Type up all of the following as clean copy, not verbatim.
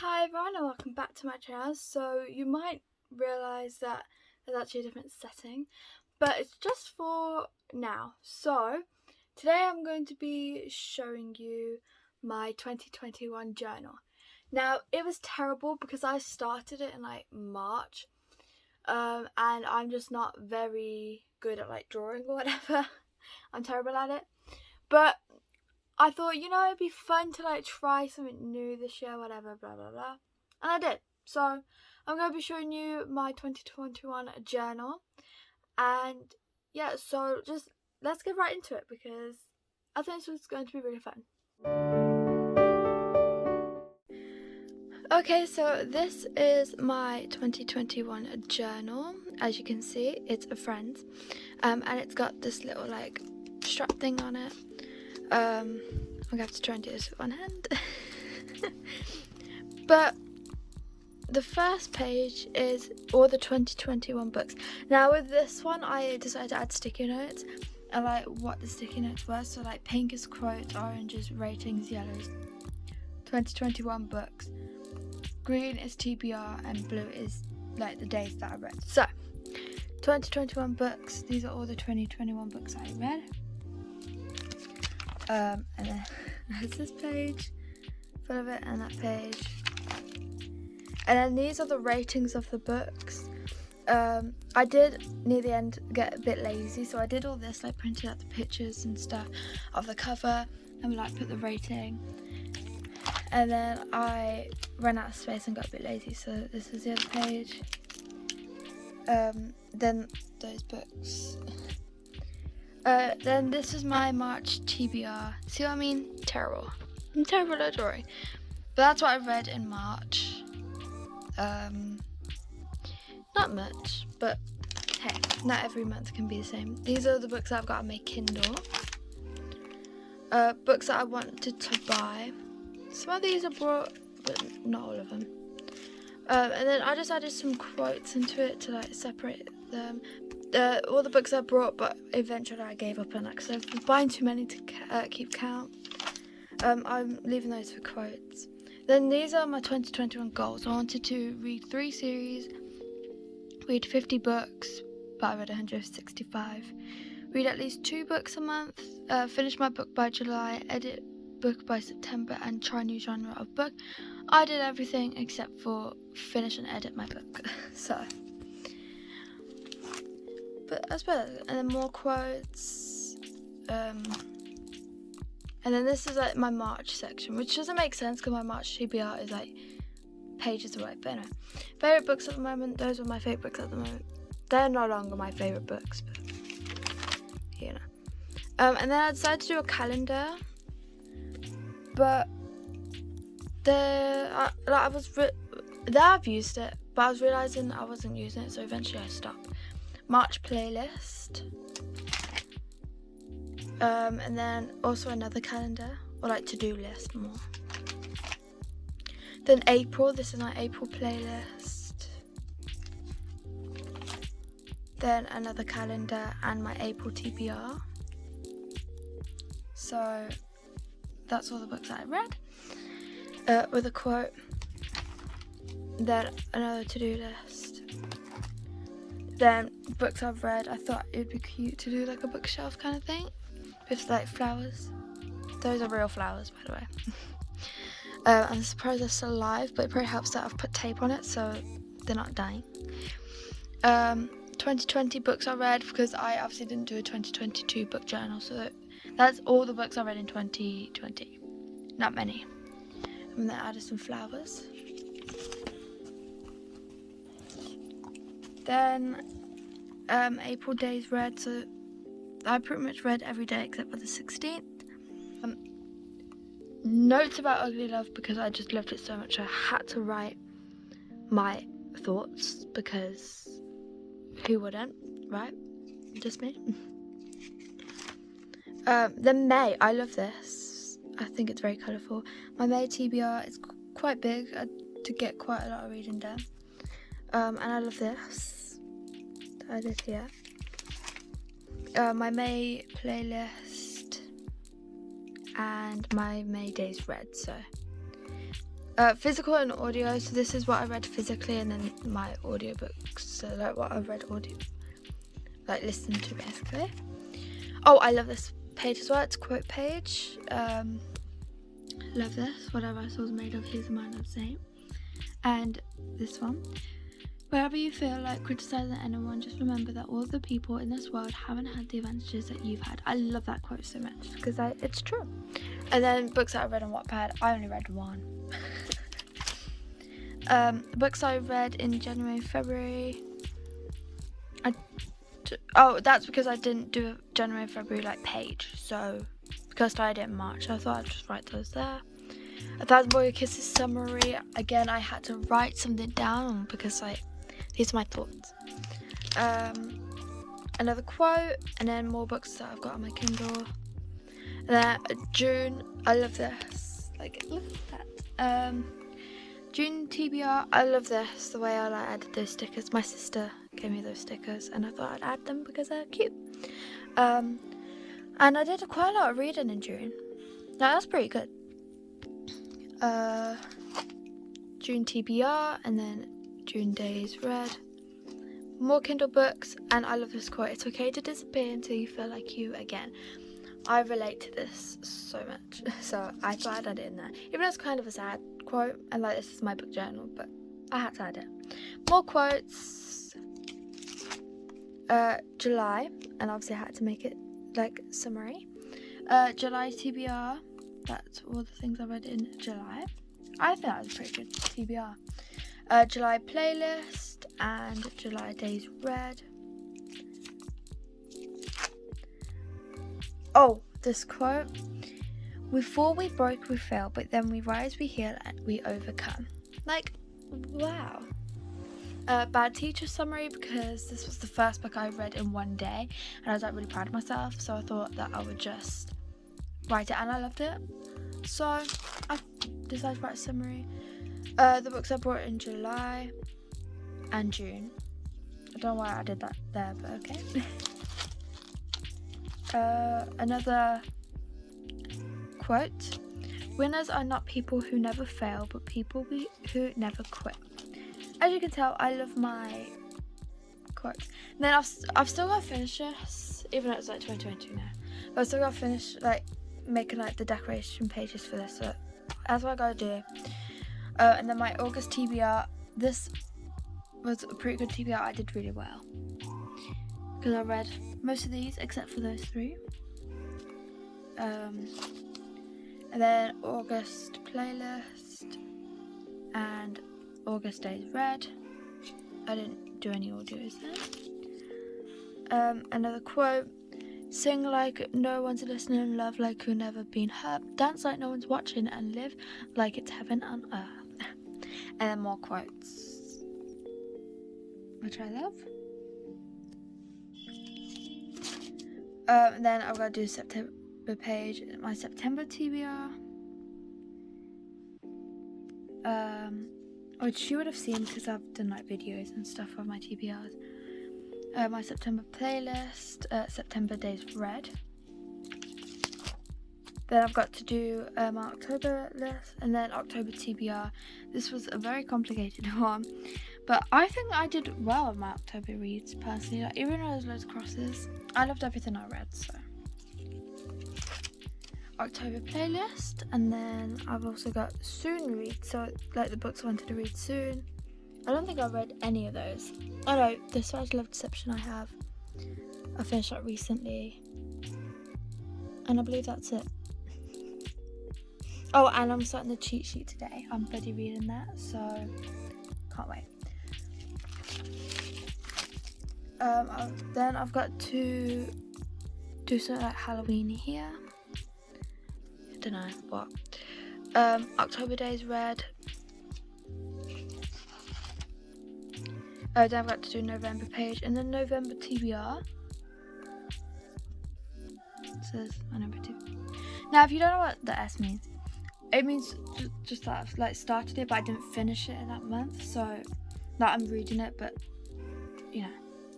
Hi everyone and welcome back to my channel. So you might realise that there's actually a different setting, but it's just for now. So today I'm going to be showing you my 2021 journal. Now it was terrible because I started it in like March and I'm just not very good at like drawing or whatever. I'm terrible at it, but I thought, it'd be fun to like try something new this year, whatever, blah blah blah. And I did. So I'm going to be showing you my 2021 journal. And yeah, so just let's get right into it because I think this was going to be really fun. Okay, so this is my 2021 journal. As you can see, it's a friend's. And it's got this little like strap thing on it. I'm gonna have to try and do this with one hand. But the first page is all the 2021 books. Now with this one I decided to add sticky notes and like what the sticky notes were. So like pink is quotes, orange is ratings, yellow is 2021 books, green is TBR, and blue is like the days that I read. So 2021 books, these are all the 2021 books I read. And then there's this page full of it, and that page, and then these are the ratings of the books. I did near the end get a bit lazy, so I did all this, like printed out the pictures and stuff of the cover and like put the rating, and then I ran out of space and got a bit lazy, so this is the other page. Then those books. Then this is my March TBR. See what I mean? Terrible. I'm terrible at drawing. But that's what I read in March. Not much, but hey, not every month can be the same. These are the books that I've got on my Kindle. Books that I wanted to buy. Some of these are brought, but not all of them. And then I just added some quotes into it to like separate them. All the books I brought, but eventually I gave up on that because I was buying too many to keep count. I'm leaving those for quotes. Then these are my 2021 goals. I wanted to read 3 series, read 50 books, but I read 165. Read at least 2 books a month, finish my book by July, edit book by September, and try a new genre of book. I did everything except for finish and edit my book. So, but I suppose, and then more quotes. And then this is like my March section, which doesn't make sense because my March TBR is like pages away. But anyway, favourite books at the moment. Those are my favourite books at the moment. They're no longer my favourite books, but you know. And then I decided to do a calendar, but I've used it, but I was realising I wasn't using it, so eventually I stopped. March playlist. And then also another calendar, or like to-do list more. Then April, this is my April playlist. Then another calendar and my April TBR. So that's all the books that I read, with a quote. Then another to-do list. Then books I've read. I thought it'd be cute to do like a bookshelf kind of thing with like flowers. Those are real flowers, by the way. I'm surprised they're still alive, but it probably helps that I've put tape on it so they're not dying. 2020 books I read, because I obviously didn't do a 2022 book journal, so that's all the books I read in 2020. Not many. And then I added some flowers. Then April days read, so I pretty much read every day except for the 16th. Notes about Ugly Love, because I just loved it so much I had to write my thoughts, because who wouldn't, right? Just me. Then May, I love this. I think it's very colourful. My May TBR is quite big to get quite a lot of reading done. And I love this. I did here. My May playlist and my May days read. So Physical and audio. So this is what I read physically, and then my audiobooks. So like what I've read audio, like listened to basically. Oh, I love this page as well. It's a quote page. Love this. Whatever I saw was made of, here's a mind of the same. And this one. Wherever you feel like criticizing anyone, just remember that all the people in this world haven't had the advantages that you've had. I love that quote so much because it's true. And then books that I read on Wattpad, I only read one. Books I read in January and February. That's because I didn't do a January and February like page. So because I started it in March, so I thought I'd just write those there. 1,000 Boy Kisses summary. Again, I had to write something down because these are my thoughts. Another quote, and then more books that I've got on my Kindle. And then June, I love this. Like, look at that. June TBR, I love this. The way I added those stickers. My sister gave me those stickers, and I thought I'd add them because they're cute. And I did quite a lot of reading in June. Now that's pretty good. June TBR, and then June Days Read. More Kindle books, and I love this quote. It's okay to disappear until you feel like you again. I relate to this so much, so I thought I'd add it in there. Even though it's kind of a sad quote, and like this is my book journal, but I had to add it. More quotes. July, and obviously I had to make it like summary. July TBR. That's all the things I read in July. I think that was a pretty good TBR. July playlist and July days read. Oh, this quote. We fall, we break, we fail, but then we rise, we heal, and we overcome. Like, wow. Bad teacher summary, because this was the first book I read in one day, and I was like really proud of myself, so I thought that I would just write it, and I loved it. So I decided to write a summary. The books I bought in July and June. I don't know why I did that there, but okay. Another quote. Winners are not people who never fail, but people who never quit. As you can tell, I love my quotes. And then I've still got to finish this, even though it's like 2022 now. But I've still got to finish like making like the decoration pages for this. So that's what I gotta do. And then my August TBR. This was a pretty good TBR. I did really well because I read most of these except for those 3. And then August playlist and August days read. I didn't do any audios then. Another quote. Sing like no one's listening, love like you've never been hurt, dance like no one's watching, and live like it's heaven on earth. And then more quotes, which I love. And then I've got to do September page, my September TBR. Which you would have seen because I've done like videos and stuff of my TBRs. My September playlist, September days read. Then I've got to do my October list, and then October TBR. This was a very complicated one, but I think I did well with my October reads personally. Like, even though there's loads of crosses, I loved everything I read. So October playlist, and then I've also got soon read. So like the books I wanted to read soon. I don't think I read any of those. Oh no, the Size Love Deception I finished that recently. And I believe that's it. Oh, and I'm starting the cheat sheet today. I'm bloody reading that, so can't wait. Then I've got to do something like Halloween here. I don't know what. October days read. Then I've got to do November page, and then November TBR. It says my number 2. Now, if you don't know what the S means, it means just that I've like started it, but I didn't finish it in that month. So that I'm reading it, but you know.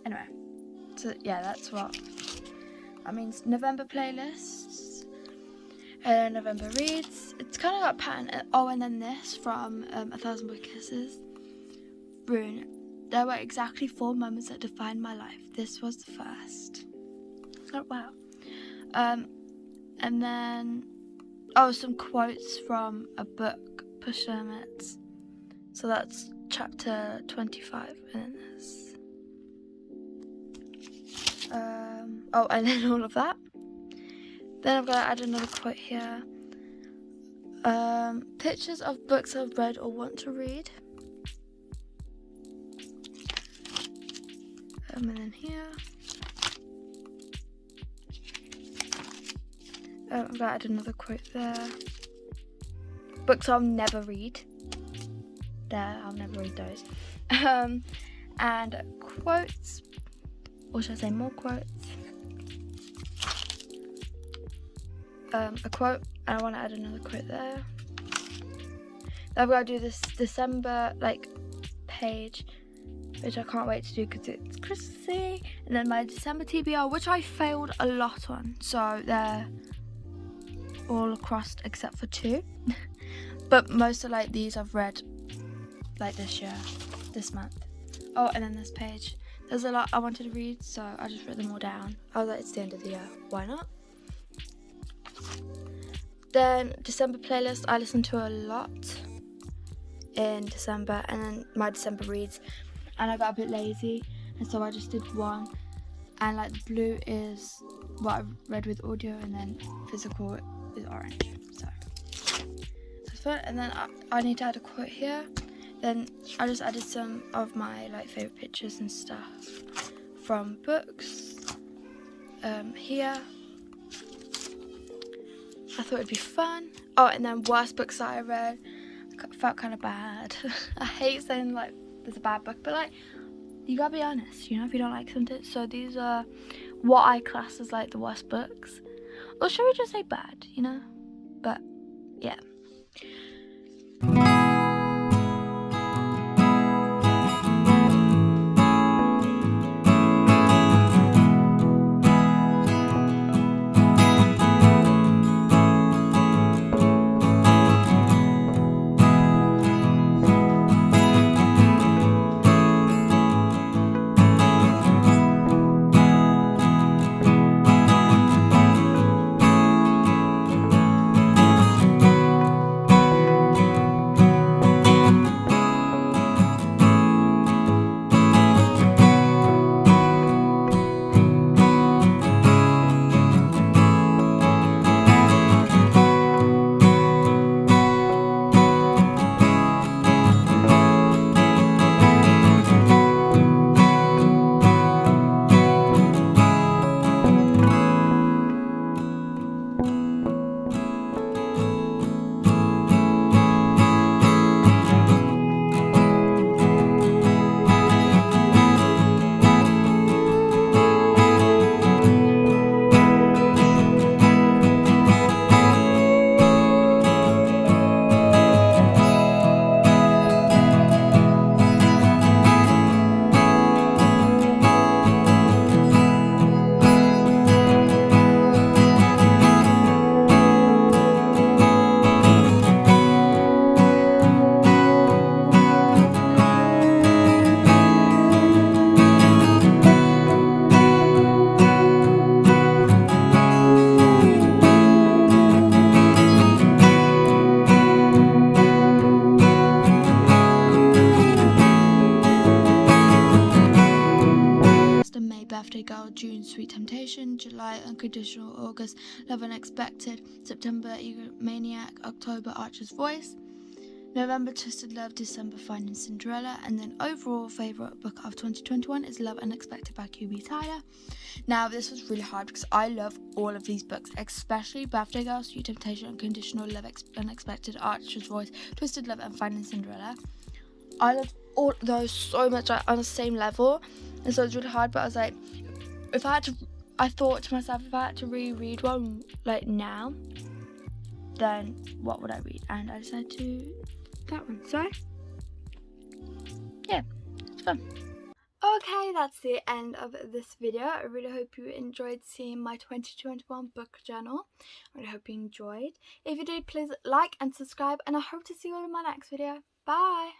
Anyway, so yeah, that's what that means. November playlists, November reads. It's kind of got a pattern. Oh, and then this from 1,000 Book Kisses. Rune. There were exactly 4 moments that defined my life. This was the first. Oh, wow. And then, some quotes from a book, Push Limits. So that's chapter 25, and then this. And then all of that. Then I've got to add another quote here. Pictures of books I've read or want to read. And then here. I've got to add another quote there. Books I'll never read. There, I'll never read those. And quotes. Or should I say more quotes? A quote, and I want to add another quote there. Then I've got to do this December page, which I can't wait to do because it's Christmassy. And then my December TBR, which I failed a lot on, so they're all across except for 2. But most of these I've read this year, this month. Oh, and then this page. There's a lot I wanted to read, so I just wrote them all down. I was like, it's the end of the year, why not? Then December playlist, I listened to a lot in December, and then my December reads, and I got a bit lazy, and so I just did one. And the blue is what I read with audio, and then physical is orange. So that's fun. And then I need to add a quote here. Then I just added some of my favorite pictures and stuff from books here. I thought it'd be fun. Oh, and then worst books that I read. I felt kind of bad. I hate saying there's a bad book, but you gotta be honest, if you don't like something. So these are what I class as the worst books. Or should we just say bad, But yeah. Birthday Girl, June Sweet Temptation, July Unconditional, August Love Unexpected, September Egomaniac, October Archer's Voice, November Twisted Love, December Finding Cinderella, and then overall favourite book of 2021 is Love Unexpected by QB Tyler. Now this was really hard because I love all of these books, especially Birthday Girl, Sweet Temptation, Unconditional Love, Unexpected, Archer's Voice, Twisted Love and Finding Cinderella. I love all those so much, on the same level, and so it's really hard. But I was like, I thought to myself, if I had to reread one now, then what would I read? And I decided to that one. So yeah, it's fun. Okay, that's the end of this video. I really hope you enjoyed seeing my 2021 book journal. I really hope you enjoyed. If you did, please like and subscribe, and I hope to see you all in my next video. Bye!